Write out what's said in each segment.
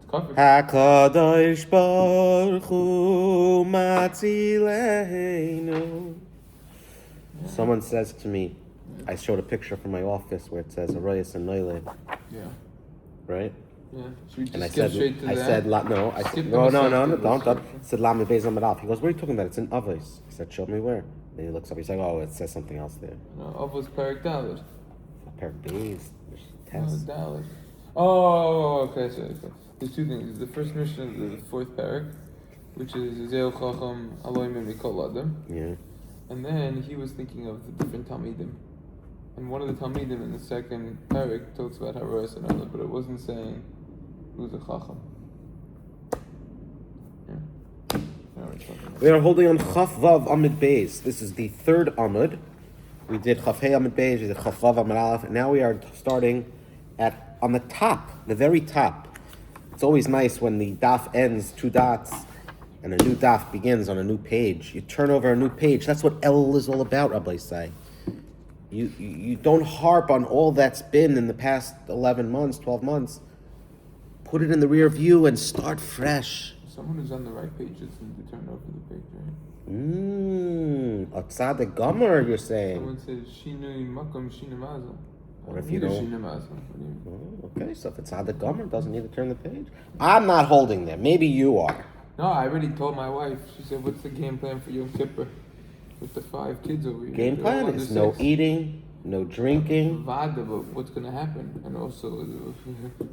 coffee. HaKadosh Baruch Hu Matzileinu. Someone says to me, I showed a picture from my office where it says Arayas and Noile. Yeah. Right? Yeah. Should we just And I skip said, straight to I that? said, no, don't. I said, Lamed Beis Amud Aleph. He goes, what are you talking about? It's in Avos. I said, show me where. Then he looks up, he's like, oh, it says something else there. No, Avos Perek Daled. Perek Beis. No, Daled. Oh, okay, so there's two things. The first mission is the fourth Perek, which is Zeo Chacham Aloim Mikol Adam. Yeah. And then he was thinking of the different Talmidim. And one of the Talmidim in the second Perek talks about Haras and Allah, but it wasn't saying who's a Chacham. Yeah. We are holding on Chaf Vav Amud Beis. This is the third Amud. We did Chaf Hey Amud Beis, we did Chaf Vav Amud Aleph, and now we are starting on the top, the very top. It's always nice when the daf ends, two dots, and a new daf begins on a new page. You turn over a new page. That's what El is all about, Rabbi Say. You don't harp on all that's been in the past 11 months, 12 months. Put it in the rear view and start fresh. Someone who's on the right page just needs to turn over the page, right? A tzaddik gomer, you're saying. Someone says, Shinui Makom Shinamaza. Or if you don't. Shinamaza. Okay, so if it's tzaddik gomer, doesn't need to turn the page. I'm not holding them. Maybe you are. No, I already told my wife. She said, what's the game plan for Yom Kippur? With the 5 kids over here. Game plan is no eating, no drinking. Vada, but what's going to happen? And also,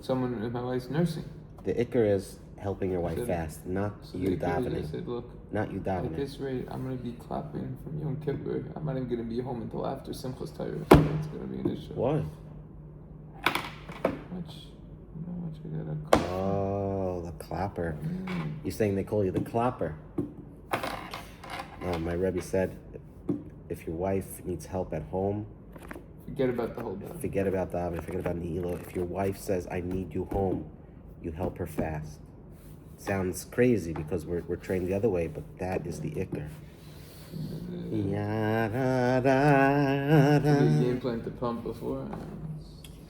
someone in my wife's nursing. The ikar is helping your wife fast, not you davening. I said, look, not you davening. at this rate, I'm going to be clapping from Yom Kippur. I'm not even going to be home until after Simchas Torah. It's going to be an issue. Why? Oh, the clapper. You're saying they call you the clapper. My Rebbe said, if your wife needs help at home, forget about the whole davening. Forget about davening. Forget about Nihilo. If your wife says, I need you home, you help her fast. Sounds crazy because we're trained the other way, but that is the ikar. Game plan to pump before.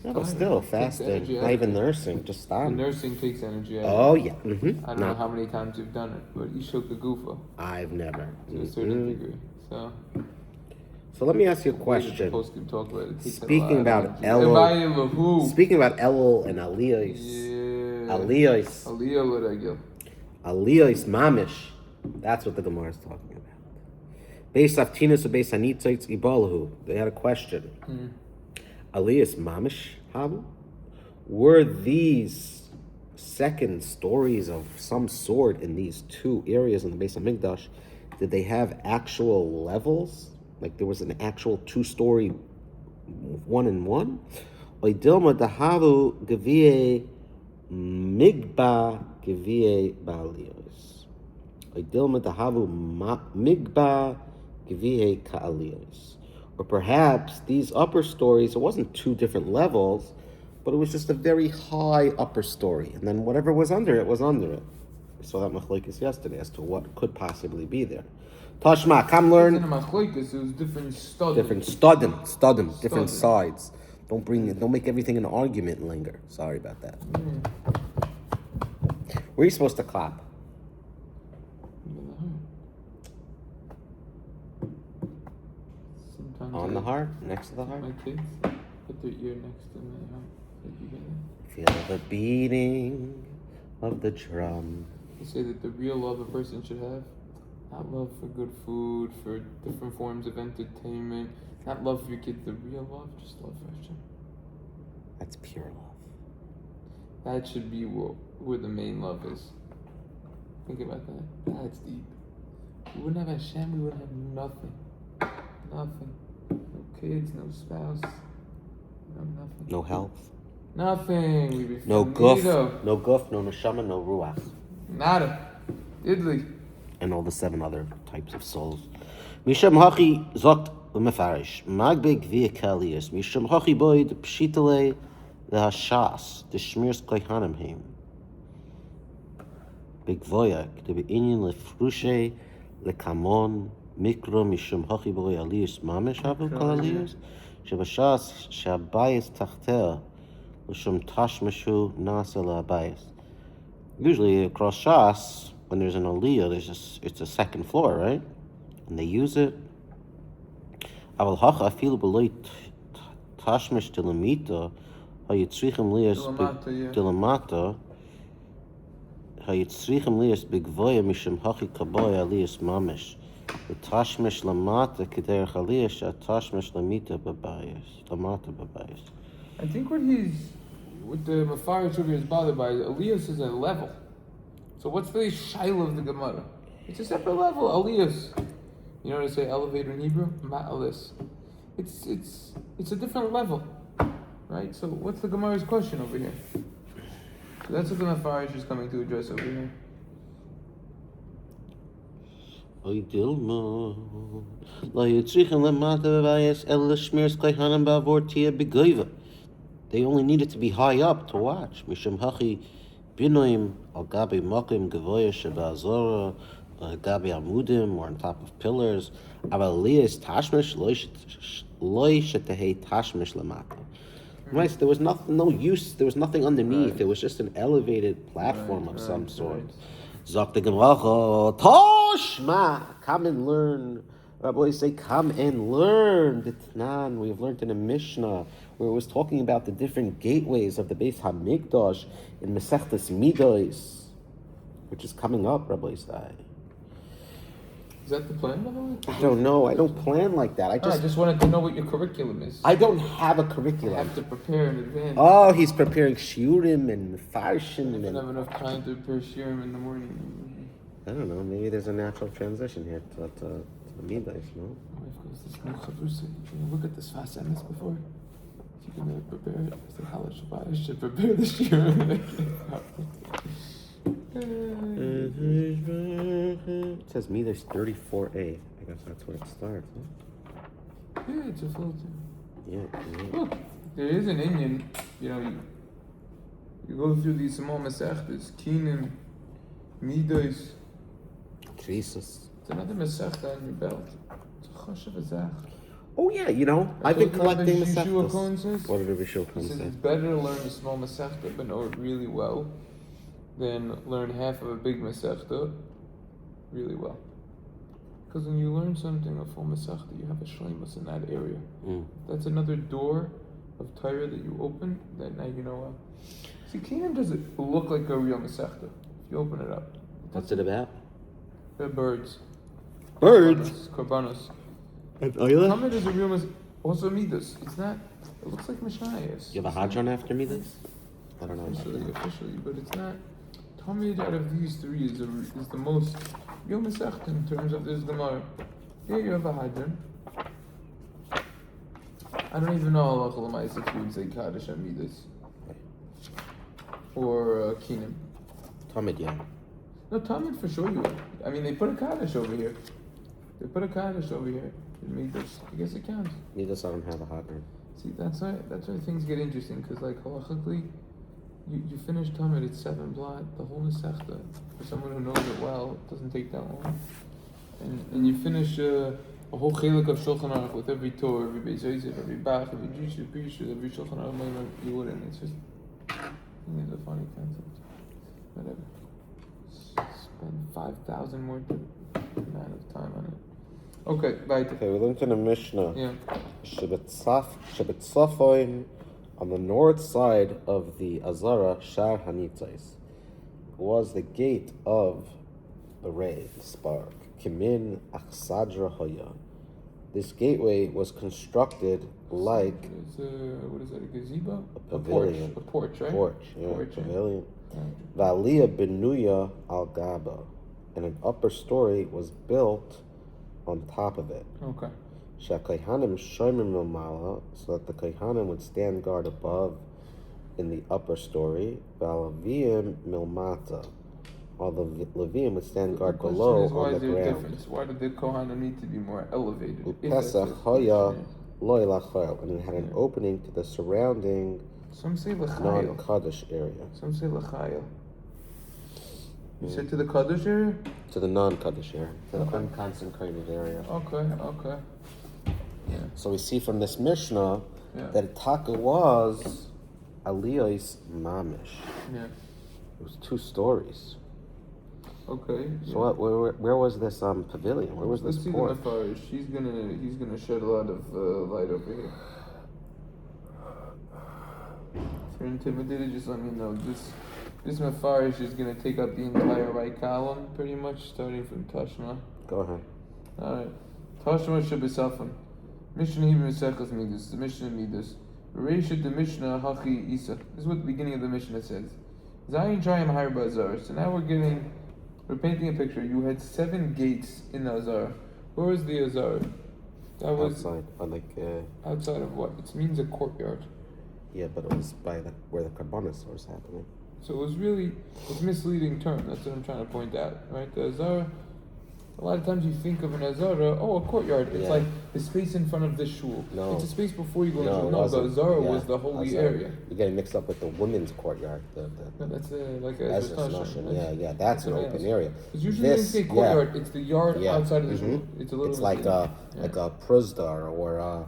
No, but still, fasting, not even nursing, just stop. The nursing takes energy out. Oh, yeah. Mm-hmm. I don't know how many times you've done it, but you shook the goofa. I've never. To a certain degree. So let me ask you a question. Talk about it. Speaking about Elul. Speaking about Elul and Aliyos. Aliyos Mamish. That's what the Gemara is talking about. Beis Aftinus or Beis Hanitzaitz Ibalahu. They had a question. Aliyos Mamish Havu? Were these second stories of some sort in these two areas in the Beis Hamikdash? Did they have actual levels? Like there was an actual 2-story 1-in-1? Oidilma dahavu gevie migba gevie ba'aliyos. Oidilma dahavu migba gevie ka'aliyos. Or perhaps these upper stories, it wasn't 2 different levels, but it was just a very high upper story. And then whatever was under it was under it. We saw that machlokes yesterday as to what could possibly be there. Tashma, come learn. It was different studim. Different sides. Don't make everything an argument and linger. Sorry about that. Where are you supposed to clap? Sometimes on the heart? Next to the heart? My kids put their ear next to my heart. Feel the beating of the drum. They say that the real love a person should have, not love for good food, for different forms of entertainment, not love for your kids, the real love, just love for Hashem. That's pure love. That should be where the main love is. Think about that. That's deep. We wouldn't have Hashem, we wouldn't have nothing. Nothing. No kids, no spouse, nothing. No health. Nothing. We'd be no guf, no neshama, no ruach. Nada. Diddly. And all the 7 other types of souls. Misham hachi zokt lemefarish. Magbeg via kalius. Misham hachi boyd pshitale lehashas. The shmirs kohanim heim. Big voyak. The beinian lefrushe lekamon. Mikro mishum hachi boy aliyus mamish havu kol aliyus. Usually across Shas, when there's an aliyah, it's a second floor, right? And they use it. Aval hacha afilu b'loy tashmish dilamita hayitzrichem liyas dilamata hayitzrichem liyas bigvoya mishum hachi kaboya liyas mamish v'tashmish lamata kederech aliyah shatashmish lamita babayis lamata babayis. I think what the Mefarish over here is bothered by, Elias is a level. So what's the shaila of the Gemara? It's a separate level, Elias. You know what I say, elevator in Hebrew? Ma'alis. It's a different level, right? So what's the Gemara's question over here? So that's what the Mefarish is coming to address over here. They only needed to be high up to watch. Mishum hachi binoim al gabi makim gavoya sheba'azora gabi amudim, or on top of pillars. Aval liyas tashmish loy shetehei tashmish lamata. Right, so there was no use. There was nothing underneath. Right. It was just an elevated platform of some sort. Zok the Gemara, Toshma, come and learn. Rabbi say, come and learn. The Tanan, we've learned in a Mishnah where it was talking about the different gateways of the Beis Hamikdash in Masechtas Midos, which is coming up, Rabbi say. Is that the plan, by the way? I don't know. I don't plan like that. I just wanted to know what your curriculum is. I don't have a curriculum. I have to prepare in advance. Oh, he's preparing shiurim and farshim. I don't have enough time to prepare shiurim in the morning. I don't know. Maybe there's a natural transition here to the middays, no? Look at this fast sentence before. If you can prepare it, I said, I should prepare the shiurim. It says Midas 34a. I guess that's where it starts, huh? Yeah, it's a filter. Yeah. Look, there is an Indian, you go through these small masechtas, Keenan, Midas. Jesus. It's another masechta on your belt. It's a choshev azach. Oh yeah, I've been collecting masechtas. What did Rabbi Shua Cohen say? It's better to learn a small masechta but know it really well than learn half of a big masechta really well. Because when you learn something, a full masechta, you have a shleimus in that area. That's another door of Torah that you open, that now you know well. See, Canaan doesn't look like a real masechta if you open it up. What's it about? They're birds. Birds? Korbanos. Tamid is a real masechta. Also Midas. It's not, it looks like Mishnayos. You have a Hadron after Midas? I don't know. Officially, but it's not. Tamid out of these three is the most real masechta in terms of this Gemara. Here you have a Hadron. I don't even know halacha l'maisa if you would say Kaddish and Midas. Or Keenan. Tamid, yeah. No, Tamid for sure you would. I mean, they put a Kaddish over here. In Midas. I guess it counts. Midas, I don't have a Hadron. See, that's why things get interesting, because like halachically, you finish Tamid, it's 7 blot, the whole Masechta. For someone who knows it well, it doesn't take that long. And you finish a whole chelik of Shulchan Aruch with every Torah, every Beis Yosef, every Bach, every Jushu, Pishu, every Shulchan Aruch, you wouldn't. It's just, it's a funny concept. Whatever. Spend 5,000 more amount of time on it. Okay, right. Okay, we learned in a Mishnah. Yeah. Shebetzafoin, on the north side of the Azara, Shar Hanitzais, was the gate of the ray, the spark. Kimin Achsadra Hoya. This gateway was constructed like what is that? A gazebo? A pavilion. A porch, right? Porch, pavilion. Valia Benuya Al Gaba, and an upper story was built on top of it. Okay. Shakayhanim Shoimim Milmala, so that the Kayhanim would stand guard above in the upper story. Valavim Milmata, while the Levium would stand guard below on the ground. Difference? Why did the Kohanim need to be more elevated? Pesach Hoya Loy Lachayel, and it had an opening to the surrounding Some say non-Kaddish area. Some say L'chayel. You said to the Kaddish area? To the non-Kaddish area, to the unconsecrated area. Okay. Yeah. So we see from this Mishnah that Taka was Aliyah's mamish. Yeah. It was 2 stories. Okay. So what? Where was this pavilion? Where was this Let's see the porch? Mefarish. He's gonna shed a lot of light over here. If you're intimidated, just let me know. This Mefarish is gonna take up the entire right column, pretty much, starting from Tashma. Go ahead. Alright. Tashma Shabisafan. Mishnah Hebrew Sechas Midas. The Mishnah Midas. Reshit the Mishnah Hachi Isa. This is what the beginning of the Mishnah says. Zayin Chayim Har Bazar. So now we're painting a picture. You had 7 gates in the Azar. Where was the Azar? That was outside, outside of what? It means a courtyard. Yeah, but it was by where the Karbonis was happening. So it's a misleading term. That's what I'm trying to point out, right? The Azar. A lot of times you think of an Azara, a courtyard. It's like the space in front of the shul. No. It's a space before you go into shul. No, the Azara was the holy area. You're getting mixed up with the women's courtyard. No, that's like a Ezra's Notion. Yeah, that's an open area. Because usually when you say courtyard, it's the yard outside of the shul. It's a little. It's like a prusdar or a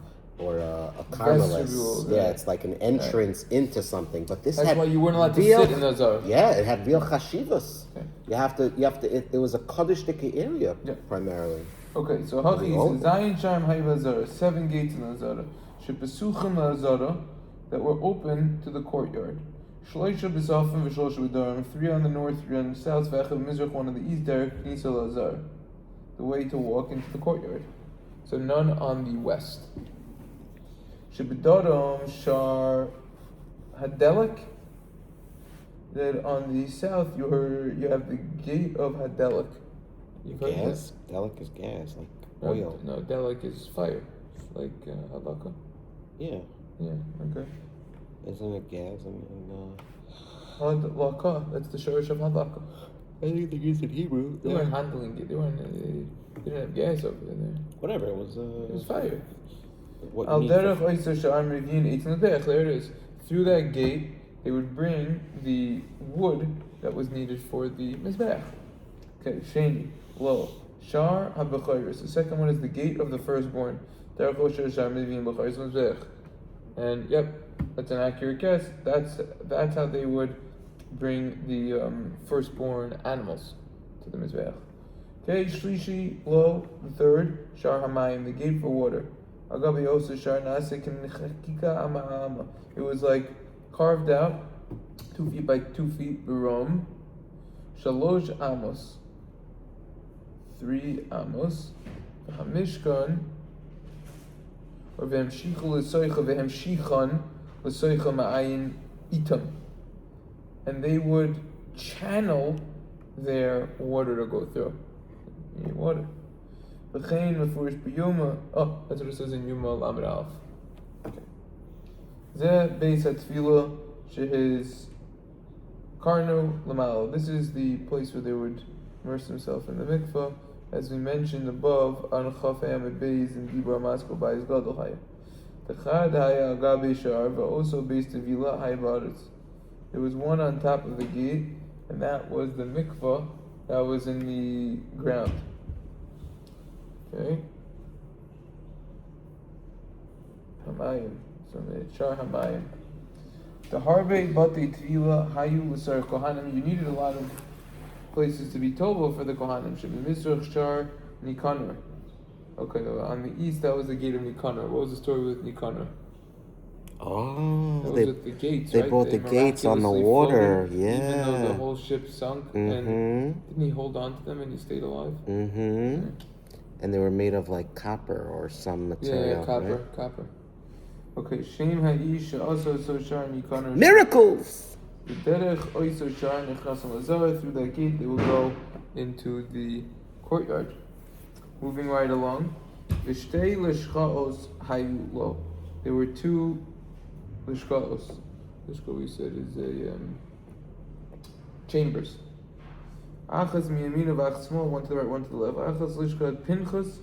carmelis. Yeah, it's like an entrance into something. But this that's why you weren't allowed to sit in the Azara. Yeah, it had real chashivas. Okay. You have to. It was a Kaddish area primarily. Okay, so Hachi is Zayin Sharm Hayvazara, 7 gates in the Azara. Shepesuchim Azara that were open to the courtyard. Shloisha B'Safim V'Shlosha B'Darim, 3 on the north, 3 on the south, V'Echav Mizrach, 1 on the east, Derek Knisa Lazar, the way to walk into the courtyard. So none on the west. Shebedarim Shar Hadelik. That on the south you have the gate of Hadelik. Gas? Delik is gas, like oil. No, Delik is fire. Like halakha. Yeah. Yeah, okay. Isn't it gas? Halakha, that's the shorish of halakha. I think they use it in Hebrew. They weren't handling it. They didn't have gas over there. Whatever, it was fire. Al derech oyser sha'am revin eitzin lebech. There it is. Through that gate, they would bring the wood that was needed for the mizbech. Okay, sheni, lo, shar habechoros. The second one is the gate of the firstborn. Derech oyser sha'am revin bechoros mizbech. And yep, that's an accurate guess. That's how they would bring the firstborn animals to the mizbech. Okay, shlishi, lo, the third, shar hamayim, the gate for water. It was like carved out 2 feet by 2 feet barom. Shalosh amos. 3 amos. Hamishkan. Or v'hemshichu l'soicha v'hemshichan l'soicha ma'ayin itam. And they would channel their water to go through. You need water. Oh, that's what it says in Yuma Lamed Aleph. Okay. Zeh Beis HaTfilah Shehiz Karnu Lamal. This is the place where they would immerse themselves in the mikvah, as we mentioned above on Chaf Hamid Beis and Dibra Masko Beis Gadol Haya. The Chad Haya Agabe Shar, but also Beis Tevilah Haya Baritz. There was one on top of the gate, and that was the mikvah that was in the ground. Okay. Hamayim. So the Shar Hamayim. The Harbe Bate Tvila Hayu L'Sar Kohanim. You needed a lot of places to be tobo for the Kohanim. Should be Mizrach Shar Nikanor. Okay, on the east that was the gate of Nikanor. What was the story with Nikanor? Oh, that was at the gates, they right? brought the gates on the water, floated, yeah. Even though the whole ship sunk, and didn't he hold on to them and he stayed alive? Mm-hmm. And they were made of like copper or some material. Yeah, copper, right? copper. Okay, Shem Ha'isha also so Shar Nikanor. Miracles! The Derech Oyso Shar Nechnasim Lazar. Through that gate, they will go into the courtyard. Moving right along. V'shtei Lishchaos Hayu Lo. There were 2 Lishchaos. Lishcha, we said, is a chambers. Achas miyamina v'achas one to the right, one to the left. Achas lishkat pinchas,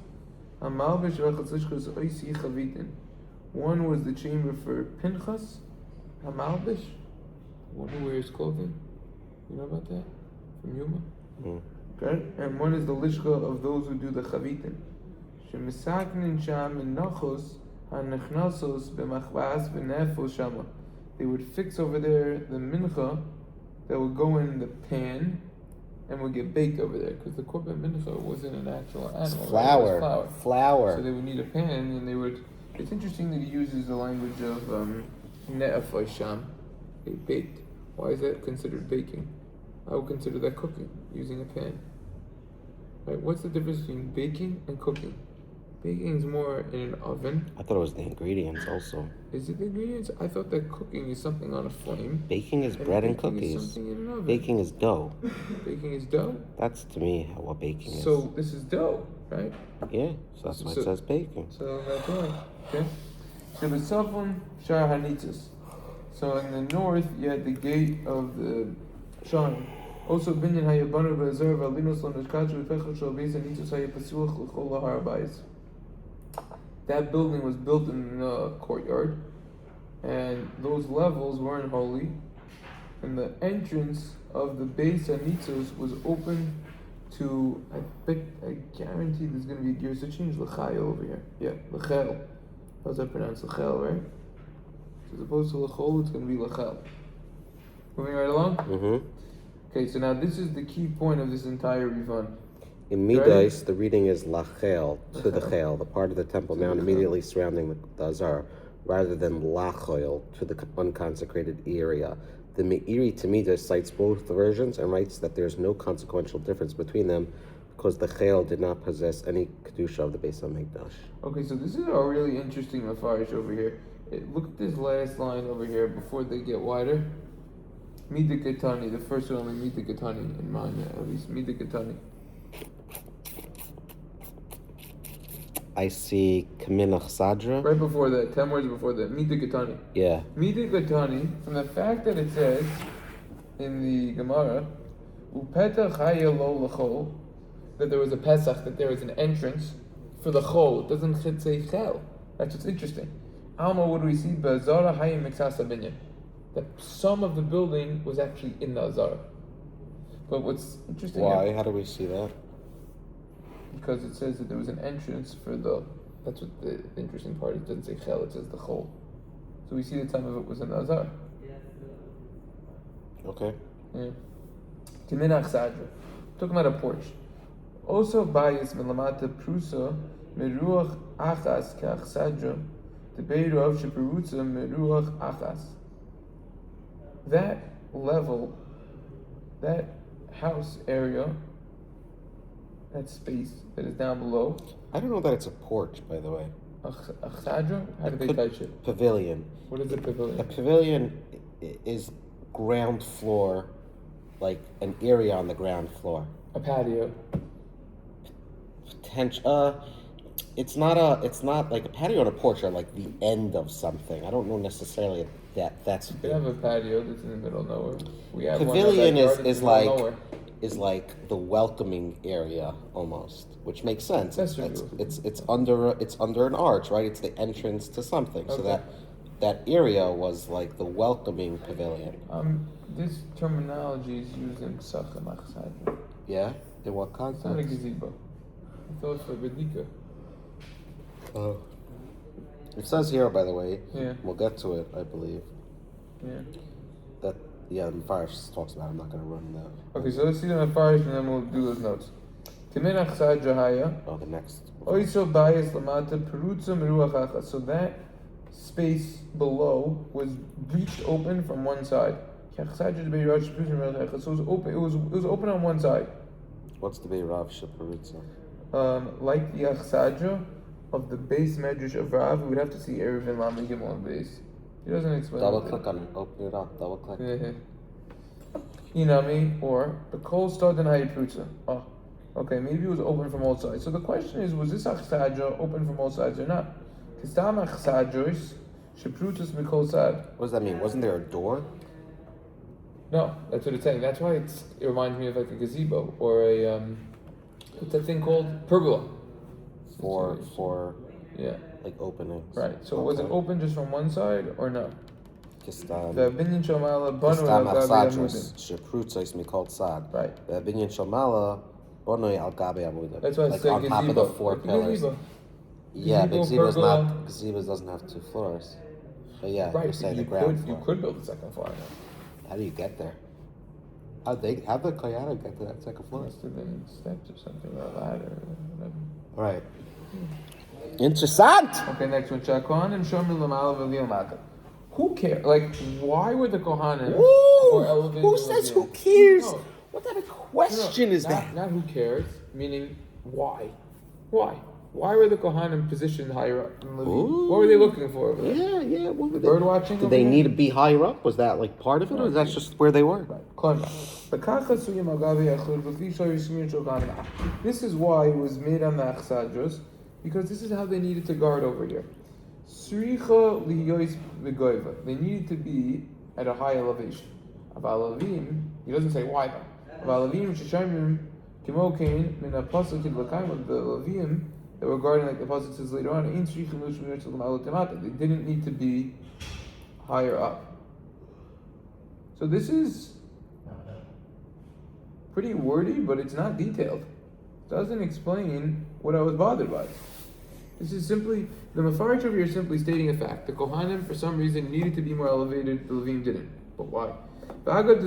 hamalbish v'achas lishkas oisi chavitin. One was the chamber for Pinchas, hamalbish, one who wears clothing. You know about that from Yuma? Okay, and one is the lishka of those who do the chavitin. Shemisaknin sham in nachos hanechnasos b'machvas v'nefos shama. They would fix over there the mincha that would go in the pan and would get baked over there because the korban mincha wasn't an actual animal. It's Right? It flour. was Flour. So they would need a pan, and they would. It's interesting that he uses the language of ne'afay sham, they baked. Why is that considered baking? I would consider that cooking, using a pan. Right? What's the difference between baking and cooking? Baking is more in an oven. I thought it was the ingredients also. Is it the ingredients? I thought that cooking is something on a flame. Baking is bread and baking cookies. is something in an oven. Baking is dough. Baking is dough? That's to me what baking is. So this is dough, right? Yeah, so that's why it says baking. So that's right. Okay. So the Safon Shar Hanitzis. So in the north you had the gate of the shrine. Also binyan hayabanu be'azar v'alinos l'nishkachu v'pechach shal beis hanitzis hayapasuach l'chol lahar bayis. That building was built in the courtyard, and those levels weren't holy. And the entrance of the Beis Hanitzos was open to, I guarantee there's going to be a gear, so change L'chai over here. Yeah, L'chel. How's that pronounced? L'chel, right? So as opposed to L'chol, it's going to be L'chel. Moving right along? Mm-hmm. Okay, so now this is the key point of this entire Rivan. In Midas, the reading is Lachel, to the Chel, the part of the Temple Mount immediately surrounding the Azar, rather than Lachoil, to the unconsecrated area. The Meiri Tamid cites both versions and writes that there is no consequential difference between them because the Chel did not possess any Kedusha of the Beis HaMikdash. Okay, so this is a really interesting mafarish over here. Look at this last line over here before they get wider. Mida Ketani, the first one only Mida Ketani in mine, at least Mida Ketani. I see Kaminach Sadra. Right before that, 10 words before that, Mida Ketani. Yeah. Mida Ketani, from the fact that it says in the Gemara, Upetach Haya Lo L'chol, that there was a Pesach, that there was an entrance for the Chol. It doesn't say Chel. That's what's interesting. Alma, what do we see? Be'azara Haya Miksasa Binyan. That some of the building was actually in the Azara. But what's interesting... Why? How do we see that? Because it says that there was an entrance for the... That's what the interesting part is. It doesn't say Chel, it says the Chol. So we see the time of it was in the Azar. Okay. Yeah. Timinach Sadra. Talking about a porch. Also bayis melamata prusa meruach achas kach sadra. The beirav sheperutza meruach achas. That level, that house area, that space that is down below. I don't know that it's a porch, by the way. Achsadra? How do they touch it? Pavilion. What is a pavilion? A pavilion is ground floor, like an area on the ground floor. A patio. It's not like a patio and a porch are like the end of something. I don't know necessarily that's. We have a patio that's in the middle of nowhere. We have pavilion one is like the welcoming area almost, which makes sense. That's It's under an arch, right? It's the entrance to something. Okay. So that area was like the welcoming pavilion. This terminology is used in Psachim Achsadra. Yeah? In what It's not a context? gazebo. I thought it's for Bedika. Oh. It says here, by the way, Yeah. we'll get to it, I believe. Yeah. That the Mefarish talks about. I'm not going to run that. Okay, so let's see the Mefarish and then we'll do those notes. Timin Achsadra Haya. Oh, the next. Oiso Bayas Lamata Perutza Meruach Achas. So that space below was breached open from one side. So it was open. It was open on one side. What's the Beirav Shaparutza? Like the Achsadra of the base medrash of Rav, we would have to see Erevin Lamed Gimel on base. He doesn't explain. Double click on it. Open it up. Double click. Inami or the Kol Stad and Hayaprutza. Oh, okay. Maybe it was open from all sides. So the question is, was this Achsadra open from all sides or not? Kistam Achsadros Shaprutus Mikol Sad. What does that mean? Wasn't there a door? No, that's what it's saying. That's why it reminds me of like a gazebo or a what's that thing called? Pergola. For yeah, like openings. right. So was it open just from one side or no? Kistam. The binyan shamala banu Kistam al gabi Achsadros amudim. Shaprutza is called Sad. Right. The Binyan Shamala Bonoi al Gabe Amudim. That's why I like said on gazebo. top of the four Like pillars. gazebo. Yeah, but Gazebo, pergola. gazebos doesn't have 2 floors. But yeah, Right. you're saying the You ground could floor. you could build the second floor. I know. How do you get there? How'd the Kohanim get to that second floor? Must have been steps or something, or a ladder, or whatever. Right. Interessant. Okay, next one. Kohanim shomer l'mala v'li l'mata. Who cares? Like, why were the Kohanim more elevated? Who says who cares? No. What type of question is that? Not who cares, meaning why? Why? Why were the Kohanim positioned higher up in Levine? What were they looking for over there? Yeah. What were they? Bird watching? Did they need to be higher up? Was that like part of it, or is that just where they were? This is why it was made on the Achsadros, because this is how they needed to guard over here. They needed to be at a high elevation. He doesn't say why though. The Levim that were guarding, like the pasuk says later on, they didn't need to be higher up. So this is pretty wordy, but it's not detailed. It doesn't explain what I was bothered by. This is simply, the Mefarish over here is simply stating a fact. The Kohanim, for some reason, needed to be more elevated, the Levim didn't. But why? Okay,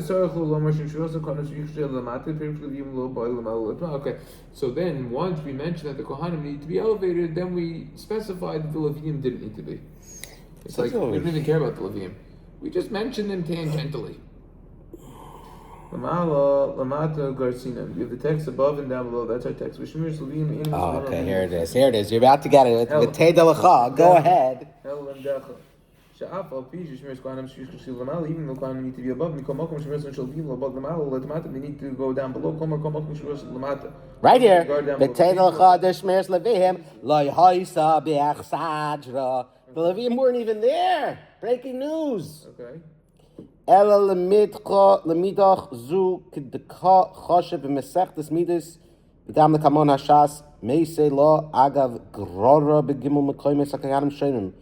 so then once we mentioned that the Kohanim need to be elevated, then we specified that the Levim didn't need to be. It's like, we don't even care about the Levim. We just mentioned them tangentially. Lamata Garcina. We have the text above and down below. That's our text. Oh, okay, here it is. You're about to get it. With Tei Delacha. Go ahead. Even though Kohanim need to be above, they need to go down below. Right here. The Tei Delacha Deshmeres Levihim Loi Hoisa Be'achsadra. The Levim weren't even there. Breaking news. Okay. Ela lemidach zu k'deka choshev b'mesechtes midas b'dam lekamon hashas meisei lo agav grora b'gimel mekoymes hakayanim shonim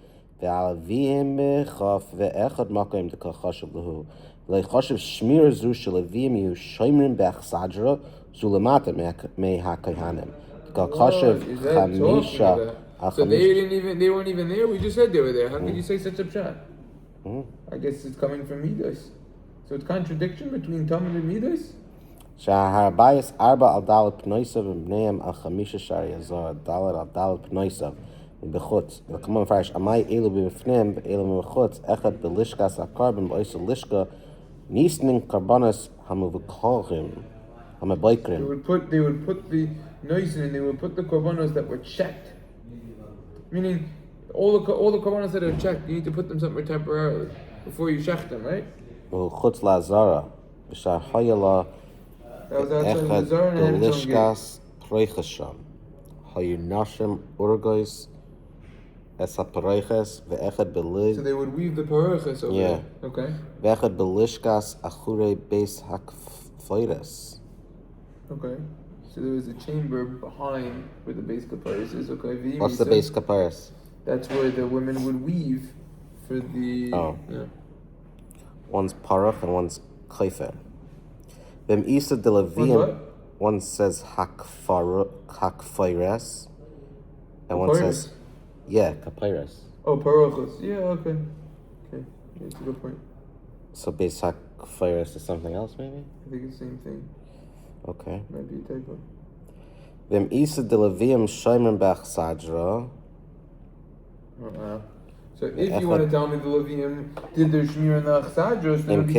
ve'alavihim b'chaf ve'echad makoyim deka choshev lehu le'choshev shmir zu shelavihim yu shoimrim be'achsadra zu lemata me'hakayanim deka choshev chamisha. So they weren't even there. We just said they were there. How could you say such a pshat? I guess it's coming from Midas. So it's contradiction between Tamid and Midas? שהרבייס 4 על ד' פנויסב ובניהם על 5 שערי הזוהר, ד' על ד' פנויסב מבחוץ. וכמו מפרש, עמי אלו מבפנים ואלו מבחוץ, אחד בלשכס הקרבן באיס הלשכה, ניסנין קרבנס המבוקרים, המבויקרים. They would put the noise in, they would put the korbanos that were checked. Meaning, all the korbanos that are checked, you need to put them somewhere temporarily before you shech them, right? וחוץ לעזרה, בשער חיילה, אחד בלשכס פרייכס שם. היו נשים אורגויס, אס הפרייכס, ואחד בליד. So they would weave the parachas over there. Okay. ואחד בלשכס אחורי בייס הכפיירס. Okay. So there was a chamber behind where the base kaparis is. Okay. What's the base kaparis? That's where the women would weave for the... Oh. Yeah. One's parach and one's kaifer. Vem isa de levium. One says hakfires, and one says, yeah, kapires. Oh, parachas. Yeah, okay. Okay, yeah, that's a good point. So base hakfires is something else, maybe? I think it's the same thing. Okay. Might be a typo. Vem isa de levium shaimen bach sadra. So if you want to tell me the Levium did their shmir and the Achsadros, then it would be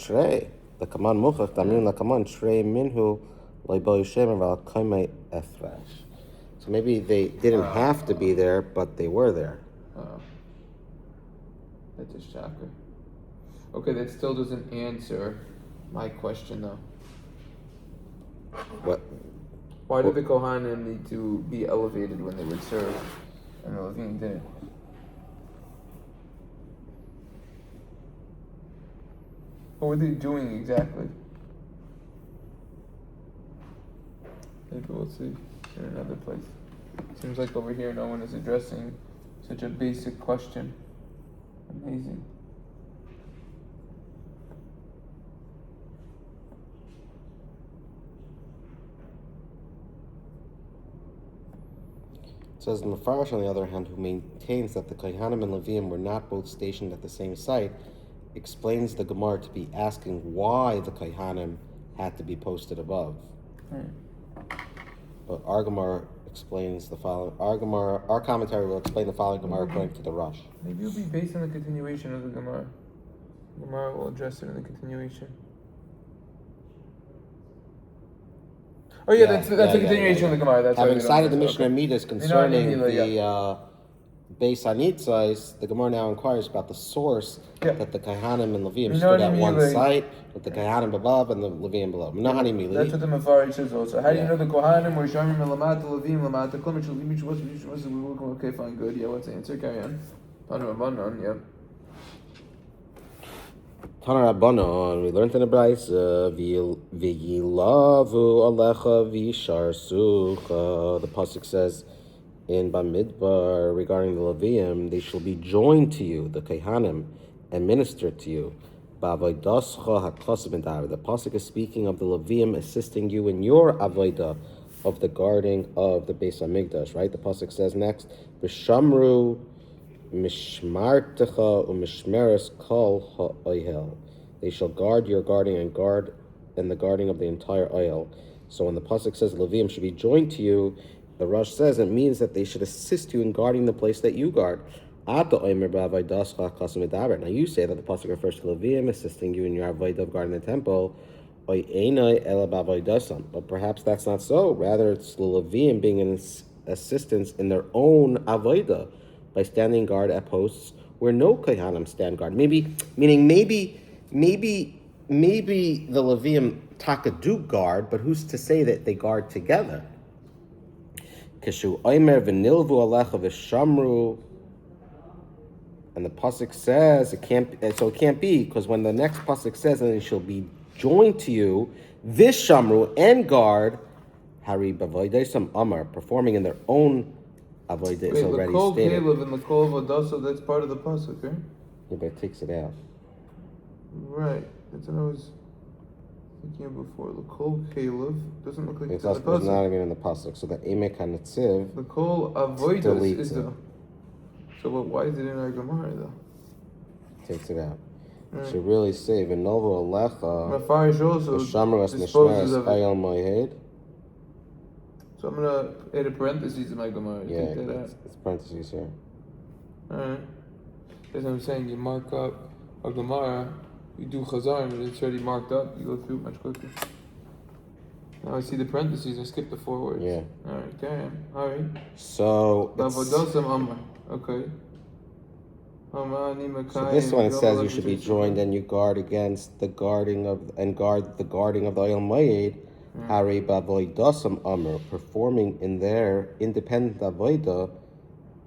22. The command muchach tamim la command shrei minhu loiboy shem aval kaimei efrash. So maybe they didn't have to be there, but they were there. That's a shocker. Okay, that still doesn't answer my question though. What? Why did the Kohanim need to be elevated when they would serve, and the Levim didn't? What were they doing exactly? Maybe we'll see in another place. Seems like over here no one is addressing such a basic question. Amazing. It says in the Mefarish, on the other hand, who maintains that the Kohanim and Levium were not both stationed at the same site, explains the Gemara to be asking why the Kaihanim had to be posted above. But our Gemara explains the following. Our commentary will explain the following Gemara according to the Rosh. Maybe it'll be based on the continuation of the Gemara. Gemara will address it in the continuation. Oh yeah, that's a continuation of the Gemara. That's having cited the Mishnah Midas concerning the Beis Hanitzos, the Gemara now inquires about the source that the Kaihanim and Leviim stood at one site, with the Kaihanim above and the Leviim below. That's what the Mefarish says also. How do you know the Kohanim were Shamim and Lamata, Leviim, Lamata, Klum, okay, fine, good. Yeah, what's the answer? Carry on. Tanu yeah. Tana Rabbanon, we learned in the Brayso, V'yilavu alecha v'yisharsucha. The pasuk says in Bamidbar regarding the Leviim, they shall be joined to you, the Kaihanim, and minister to you. Ba'avoidascha hakosim medaber. The pasuk is speaking of the Leviim assisting you in your avodah of the guarding of the Beis Hamikdash. Right? The pasuk says next, V'shamru Mishmartecha u'mishmeres kol ha'ohel. They shall guard your guarding and the guarding of the entire oil. So when the pasuk says Leviim should be joined to you, the Rosh says it means that they should assist you in guarding the place that you guard. Now you say that the pasuk refers to Leviim assisting you in your avodah of guarding the temple. But perhaps that's not so. Rather, it's the Leviim being an assistance in their own avodah, by standing guard at posts where no Kaihanim stand guard. Maybe the Leviim taka do guard, but who's to say that they guard together? Kishu oimer v'nilvu alecha v'shamru, and the pasuk says it can't be, because when the next pasuk says and it shall be joined to you, v'shamru and guard, hari b'avodaysam amar, performing in their own avodah is already the stated. Caleb and the Kol Vadasa, that's part of the pasuk, right? Yeah, but it takes it out. Right. That's what I was thinking of before. The Kol Caleb doesn't look like it's in the pasuk. It's not even in the pasuk. So the Emek HaNetziv, the Kol Avodas is the. So why is it in our Gemara though? Takes it out. It should really say V'novu Alecha Mefarish also V'shamras disposes Nishmeres of it. Ayal Moed. So I'm gonna add a parentheses in my Gemara. Yeah, it's parentheses here. Alright. That's what I'm saying. You mark up a Gemara, you do Chazar, and it's already marked up. You go through it much quicker. Now I see the parentheses. I skipped the 4 words. Yeah. Alright, carry on. Alright. So okay. So this one, it says you should be joined and you guard against the guarding of the guarding of the Oyel Moed. Hari b'avoidasam amr, performing in their independent avodah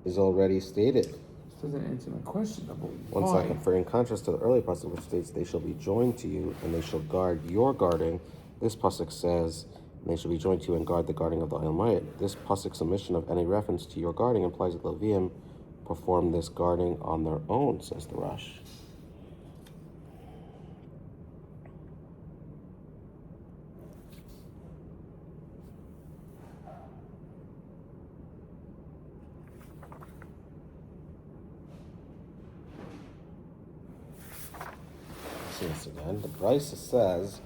is already stated. This doesn't answer my question. One second. For in contrast to the earlier pasuk which states they shall be joined to you and they shall guard your guarding, this pasuk says they shall be joined to you and guard the guarding of the Oyel Moed. This pasuk's omission of any reference to your guarding implies that the Leviim perform this guarding on their own, says the Rosh. See this again. The Brayso says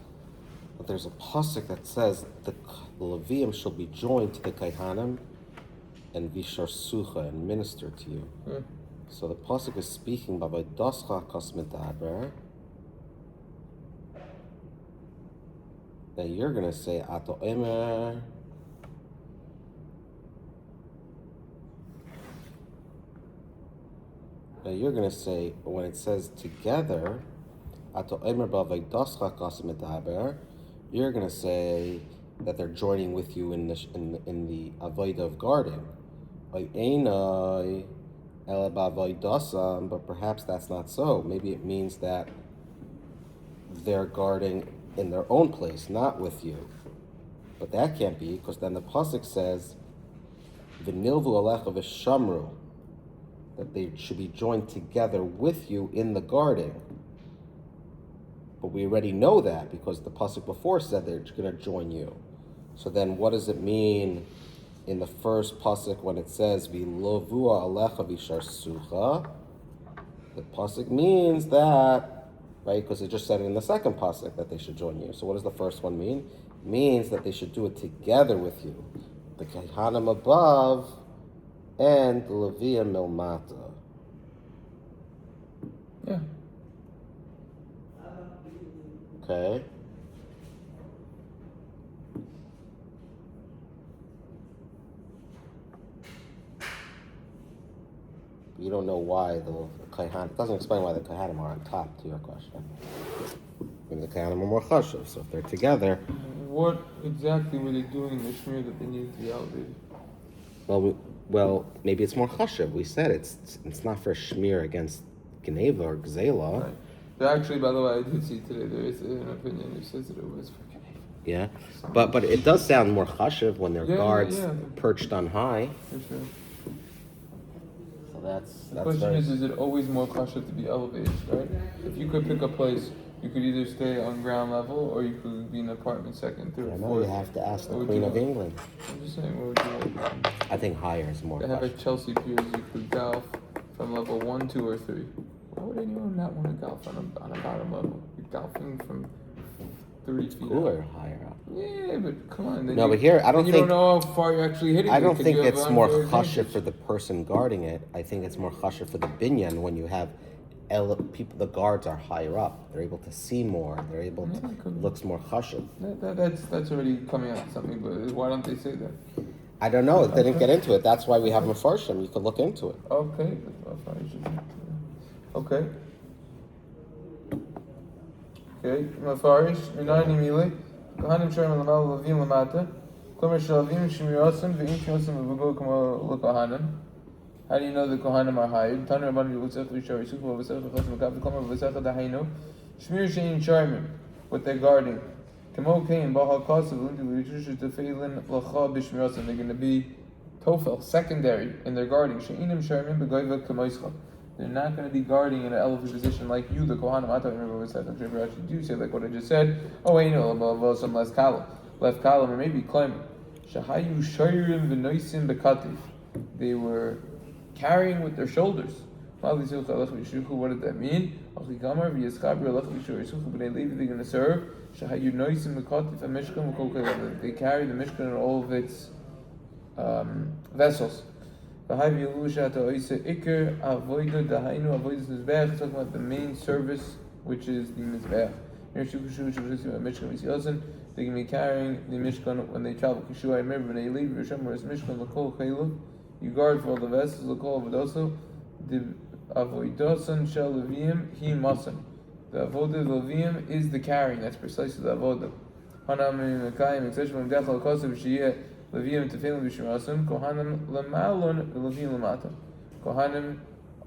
that there's a pasuk that says the Leviim shall be joined to the Kaihanim and visharsucha, and minister to you. So the pasuk is speaking by dascha kosmetaber, that you're going to say ato emer, that you're going to say when it says together ato emer b'avaydascha kosmetaber, you're going to say that they're joining with you in the avodah of guarding. But perhaps that's not so. Maybe it means that they're guarding in their own place, not with you. But that can't be, because then the pasuk says, "V'nilvu alecha v'shamru," that they should be joined together with you in the guarding. But we already know that because the pasuk before said they're going to join you. So then, what does it mean in the first pasuk when it says "V'lovua alecha v'sharsucha"? The pasuk means that right? Because it just said in the second pasuk that they should join you. So what does the first one mean? It means that they should do it together with you. The Kehanim above and the Leviim milmata. Yeah. Okay. You don't know why the Kohanim, it doesn't explain why the Kohanim are on top, to your question. I mean, the Kohanim are more chashuv, so if they're together... What exactly were they doing in the shmir that they needed to be elevated? Well, maybe it's more chashuv. We said it's not for shmir against Geneva or Gzela. Right. But actually, by the way, I did see today there is an opinion who says that it was for Geneva. Yeah, but it does sound more chashuv when they're guards yeah. perched on high. For sure. So that's the question is it always more chashuv to be elevated, right? If you could pick a place, you could either stay on ground level or you could be in an apartment second, third, I know, fourth. you have to ask the Queen of England. I'm just saying, what would you like? I think higher is more. They have at Chelsea Piers, you could golf from level 1, 2, or 3. Why would anyone not want to golf on a bottom level? You're golfing from 30 feet cooler up. Higher up. Yeah, but come on. No, but here I don't think. You don't know how far you're actually hitting. I don't think it's more chashuv for the person guarding it. I think it's more chashuv for the binyan when you have people. The guards are higher up. They're able to see more. They're able to looks more chashuv. That's already coming out to something. But why don't they say that? I don't know. They didn't get into it. That's why we have Mefarshim. You could look into it. Okay. Okay. Okay. Mefarish. Minani mile. Kohanim shem lamal lavim lamata. Klomer shalavim shmirasim ve'im shmirasim v'v'go kamo l'kohanim. How do you know the kohanim are hired? Tanu rabban v'vutzach v'shar yisuk v'vutzach v'chas v'kav v'komer v'vutzach dahainu. Shmir shein sharmim. What they're guarding. Kamo kein bahal kasav l'undi l'yishush tefeilin l'cha b'shmirasim. They're going to be tofel, secondary, in their guarding. She'inim sharmim b'goyva kamoischa. They're not going to be guarding in an elevated position like you, the Kohanim. I don't remember what said. I'm sure if you actually do say like what I just said. Oh, wait, no, some less column. Left column, or maybe climbing. Shahayu shayrim v'noisim bekatif. They were carrying with their shoulders. What did that mean? They're going to serve. Shahayu noisim bekatif a mishkan. They carry the mishkan and all of its vessels. Talking about the main service, which is the mizbeach. They can be carrying the mishkan when they travel. I remember when they leave mishkan, you guard for all the vessels. The avodasan shel leviim he masan. The avodah leviim is the carrying. That's precisely the avodah. Leviim tefilin b'shirasim, Kohanim lemalon v'Leviim lemata. Kohanim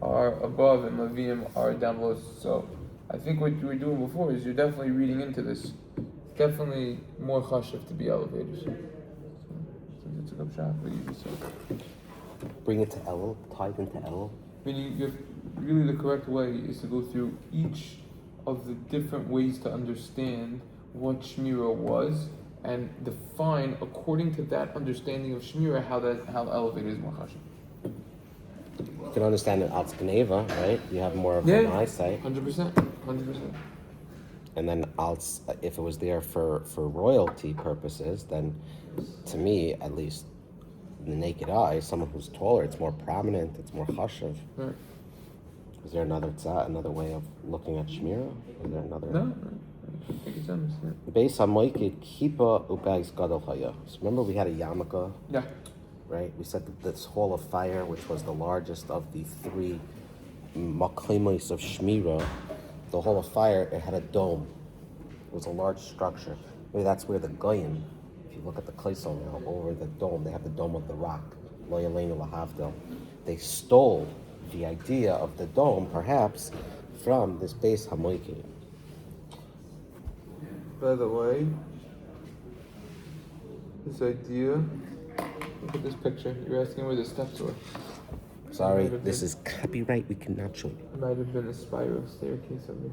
are above and Leviim are down below. So I think what you were doing before is you're definitely reading into this. It's definitely more chashuv to be elevated. So it's a good shot. What you just said. Bring it to Elul, tie it into Elul. I mean, really the correct way is to go through each of the different ways to understand what Shmira was, and define according to that understanding of Shmira how elevated is more chashuv. You can understand it als Geneva, right? You have more of an eyesight. 100%. And then als, if it was there for royalty purposes, then to me, at least, the naked eye, someone who's taller, it's more prominent, it's more chashuv. Right. Is there another way of looking at Shmira? Is there another? No. I think it's understood. Beis hamoikid kipa ubeis gadol haya. So remember we had a yarmulke? Yeah. Right? We said that this hall of fire, which was the largest of the 3 maklimos of Shmira, the hall of fire, it had a dome. It was a large structure. Maybe that's where the goyim, if you look at the Kleisel now, over the dome, they have the dome of the rock. Lo yaleinu lahavdil. They stole the idea of the dome, perhaps, from this Beis hamoikid. By the way, this idea, look at this picture. You're asking where the steps were. Sorry, this is copyright. We cannot show you. It might have been a spiral staircase over here.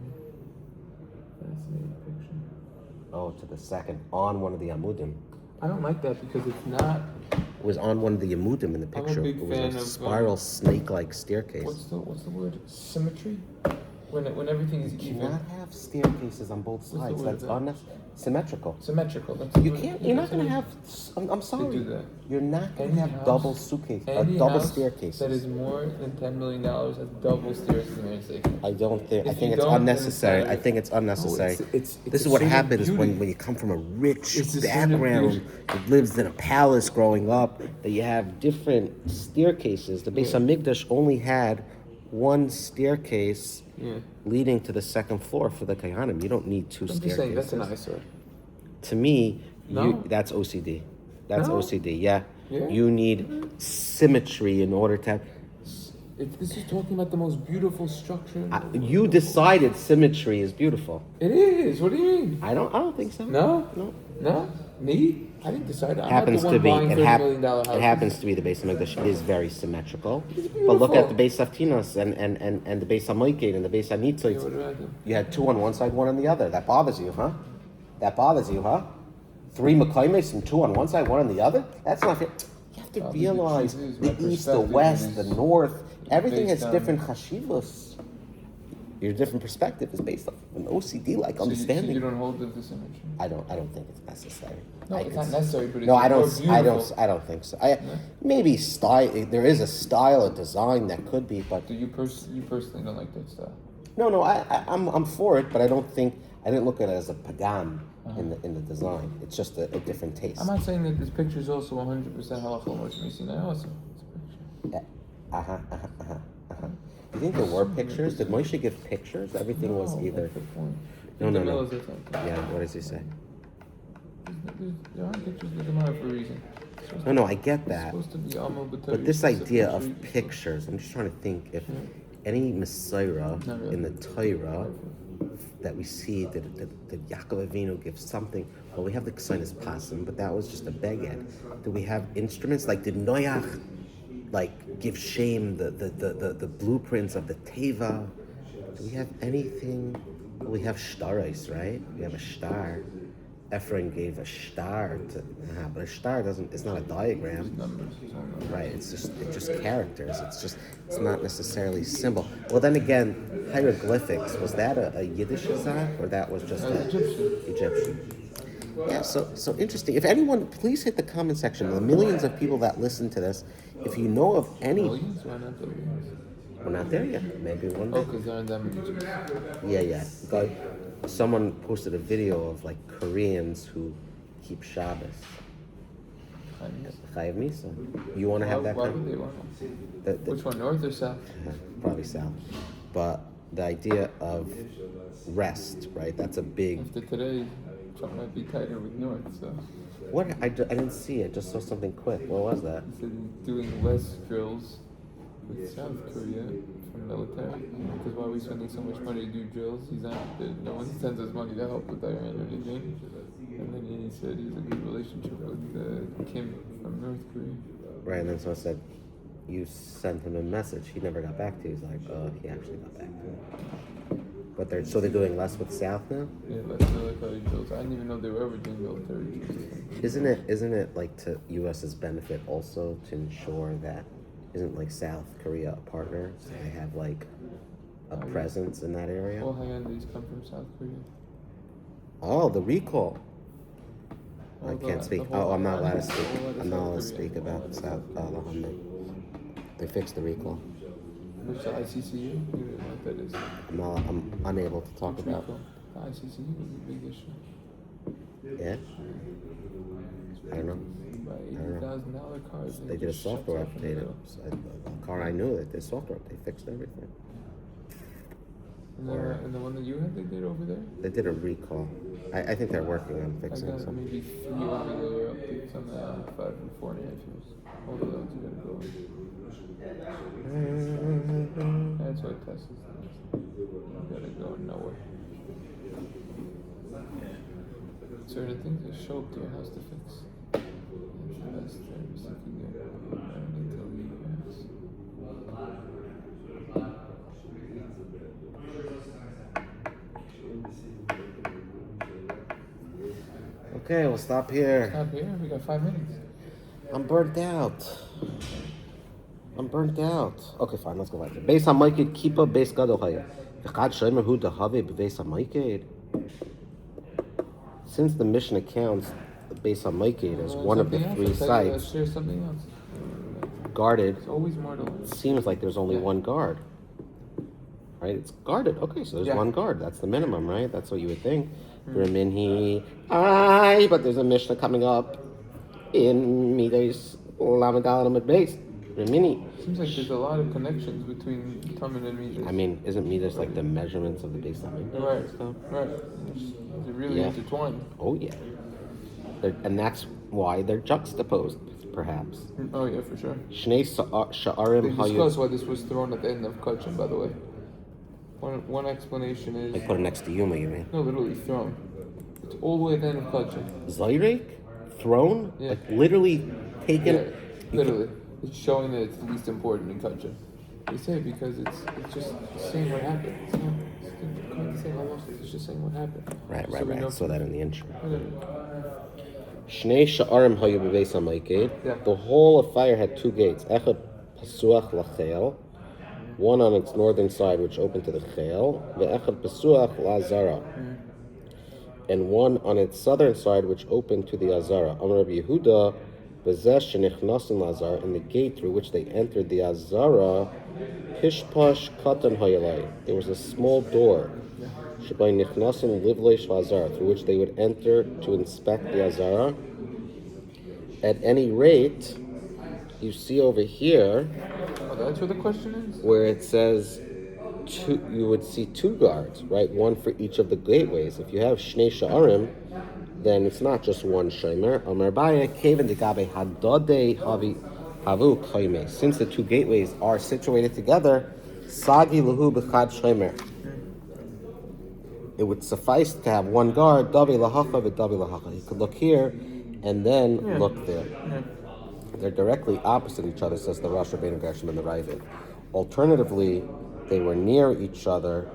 Fascinating picture. Oh, to the second, on one of the amudim. I don't like that because it's not. It was on one of the amudim in the picture. I'm a big fan was a of spiral snake-like staircase. What's the word? Symmetry? when everything is You even. cannot have staircases on both What's the sides. word That's of that? symmetrical. Symmetrical. That's You what- can't. yeah, You're that's not going to what have. I'm sorry. do that. You're not going Any to have house- double suitcase, Any double house staircases. that is more than $10 million has double stairs in the United States. I don't think. I If think you it's don't, then unnecessary. it's I think it's unnecessary. No, it's This is a what certain happens beauty. when you come from a rich It's a certain background that lives in a palace growing up. That you have different staircases. The Beis Yeah. Hamikdash only had one staircase Yeah. leading to the second floor for the Kohanim. You don't need two I'm just staircases. saying that's an eyesore. To me, No. that's OCD. That's No. OCD. Yeah. Yeah. You need symmetry in order to have. This is talking about the most beautiful structure. In the world. You decided symmetry is beautiful. It is. What do you mean? I don't think so. No. No. No. Me? I didn't decide. I'm Happens not the to one be. buying $30 million houses. It happens to be the Beis Hamikdash is very symmetrical. It's But look at beautiful. the Beis Haftinos and the Beis Hamoikid and the Beis Yeah, Hanitzot. what about them? You had two on one side, one on the other. That bothers you, huh? That bothers you, huh? Three Makaimes and two on one side, one on the other? That's not fair. You have to The realize truth is, the my east, the perspective west, is the north, everything has based on- different chashivos. Your different perspective is based on an OCD-like So understanding. you don't hold the symmetry. I don't think it's necessary. No, I it's can not s- necessary, but it's No, I more don't. beautiful. I don't think so. Maybe style. There is a style, a design that could be, but So you personally don't like that style. no. I'm for it, but I don't think I didn't look at it as a pagam in the design. It's just a different taste. I'm not saying that this picture is also 100% halachah Moshe Sinai. Also, it's a picture. You think there were pictures? Did Moshe give pictures? Everything was No, either. that's the point. No. The middle is the same thing. Yeah. What does he say? There aren't pictures in the Gemara for a reason. No. I get It's that. supposed to be Amal B'Torah, But this it's a idea of picture. pictures, I'm just trying to think if any Messiah Not really. in the Torah that we see that Yaakov Avinu gives something. Well, we have the Ksonis Pasim, but that was just a beged. Do we have instruments like did Noach give Shem the blueprints of the Teva? Do we have anything? Well, we have staros, right? We have a star. Ephraim gave a star to, but a star doesn't. It's not a diagram. Numbers. It's all numbers. Right, it's just characters. It's not necessarily symbol. Well, then again, hieroglyphics, was that a Yiddish zak or that was just Egyptian? Yeah, so interesting. If anyone, please hit the comment section. The millions of people that listen to this, if you know of any, Millions? Why not billions? we're not there yet. Maybe one Oh, day. because there aren't that many Jews. Yeah. Someone posted a video of Koreans who keep Shabbos. Chayav Misa. You want to have that Why kind would they want the- Which one, north or south? probably south. But the idea of rest, right? That's a big. After today, Trump might be tighter with north, so What? I didn't see it. Just saw something quick. What was that? he said he's doing less drills with South Korea for military. Because why are we spending so much money to do drills? He's not. No one sends us money to help with Iran or anything. And then he said he's a good relationship with Kim from North Korea. Right, and then so I said, you sent him a message. He never got back to you. He's like, oh, he actually got back to me. But they're doing less with South now. Yeah, less military drills. I didn't even know they were ever doing military drills. Isn't it to U.S.'s benefit also to ensure that isn't South Korea a partner, so they have a presence in that area? All Hyundais come from South Korea. Oh, the recall. I All can't the- speak. the whole I'm not allowed to Hyundai, speak. all of I'm not allowed to South Korea. speak about South the Hyundai. They fixed the recall. Which the ICCU? You don't know what that is. I'm unable to talk Which about. recall? The ICCU was a big issue. Yeah. I don't know. By $80,000 cars. They did a just shut software off in the update. middle. A car I knew that did software update. They fixed everything. And the one that you had, they did over there? They did a recall. I think they're working on I fixing got something. maybe 3 over there updates on the 5 and 4.5 years. All of those you gotta go in. That's what Tesla's doing. You gotta go nowhere. Certain things that show up to your house to fix. That's the service you can get. I don't need to leave your house. Okay, we'll stop here. Stop here. We got 5 minutes. I'm burnt out. Okay, fine. Let's go back. Based on Mikey Kipa, base Gadol Chaya. Since the Mishnah counts the Beis HaMikdash as one of the three sites Share something else. guarded, It's always more to it learn. seems like there's only one guard. Right? It's guarded. Okay, so there's one guard. That's the minimum, right? That's what you would think. Raminhi, but there's a Mishnah coming up in Midas Lamadal and Base. Ramini. Seems like there's a lot of connections between Tamid and Midas. I mean, isn't Midas like the measurements of the base line? Right. They're really intertwined. Oh yeah. And that's why they're juxtaposed, perhaps. Oh yeah, for sure. Shnei Sha'arim They discuss why this was thrown at the end of Kachin, by the way. One explanation is... Like put it next to Yuma, you mean? No, literally thrown. It's all the way at the end of Kachin. Zayrek? Thrown? Yeah. Like literally taken? Yeah, literally. It's showing that it's the least important in Kachin. They say because it's just saying what happened. It's not saying almost, it's just saying what happened. Right. Saw that in the intro. Shnei Sha'arim Hayu B'Beis HaMikdash. The whole of fire had two gates. Echad Pasuach L'Chel. One on its northern side, which opened to the Chel. Ve'echad Pasuach L'Azara. And one on its southern side, which opened to the Azara. Amar Rabbi Yehuda, Bezesh Shenichnasin Lazar, and the gate through which they entered the Azara, Pishpash Katan Hayalai. There was a small door, Shabbai Nichnasin Livleish Lazar, through which they would enter to inspect the Azara. At any rate, you see over here, that's what the question is? where it says you would see two guards, right? One for each of the gateways. If you have Shnei Sha'arim, then it's not just one shomer. Amar Baya Kevin de Gabe Hadode Havu Koime. Since the two gateways are situated together, Sagi Lahu Bechad Shomer. It would suffice to have one guard, Davi Lahacha Davi Lahacha. He could look here and then look there. They're directly opposite each other, says the Rosh Rabbeinu Gershom and the Ravid. Alternatively, they were near each other,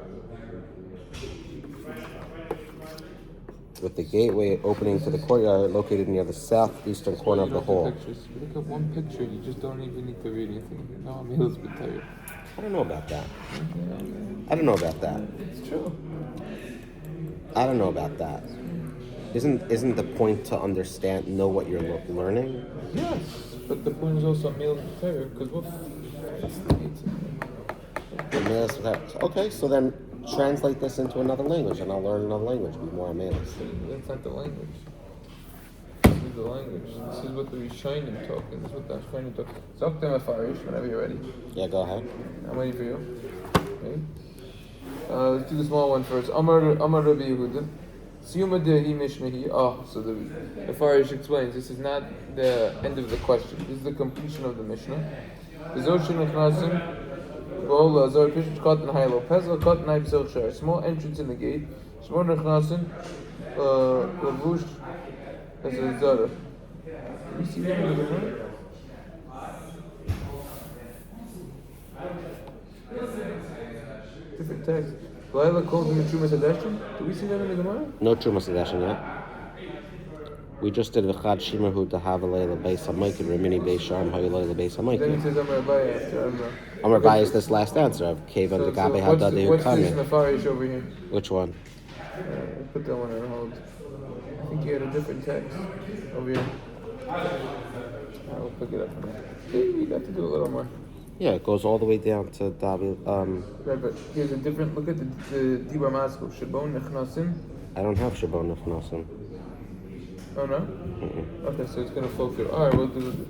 with the gateway opening to the courtyard located near the southeastern corner of the hall. You look at one picture, you just don't even need to read anything. No, I'm a little bit tired. I don't know about that. It's true. I don't know about that. Isn't the point to know what you're learning? Yes, but the point is also male and tired, because what? Okay, so then translate this into another language, and I'll learn another language. Be more amazing. That's not the language. This is the language. This is what the Rishonim talking. This is what the Rishonim talking. Talk to them Afarish whenever you're ready. Yeah, go ahead. I'm waiting for you. Okay. Let's do the small one first. Amar Rabbi Yehuda. Siyuma dehi mishnahi. So the Afarish explains. This is not the end of the question. This is the completion of the Mishnah. Small entrance in the gate. Lavush as a zara. You see that in the Gemara? Different text. Laila calls him the Trumas Hadashim. Do we see that in the Gemara? No Trumas Hadashim yet. We just did V'chad Shimahu Dahavalei L'Beis HaMikdash Remini Beis Sharm Hayulei L'Beis HaMikdash. Then he says Amar Abaye after Amar. Amar Abaye is this last answer of Kevan de Gabe Hadade What's this Hukami. Nefarish over here? Which one? Put that one on hold. I think you had a different text over here. I'll pick it up from there. You got to do a little more. Yeah, it goes all the way down to David. Right, but here's a different. Look at the Dibra Masko. Shabon Nechnasim. I don't have Shabon Nechnasim. Oh no? Okay, so it's gonna flow through. Alright, we'll do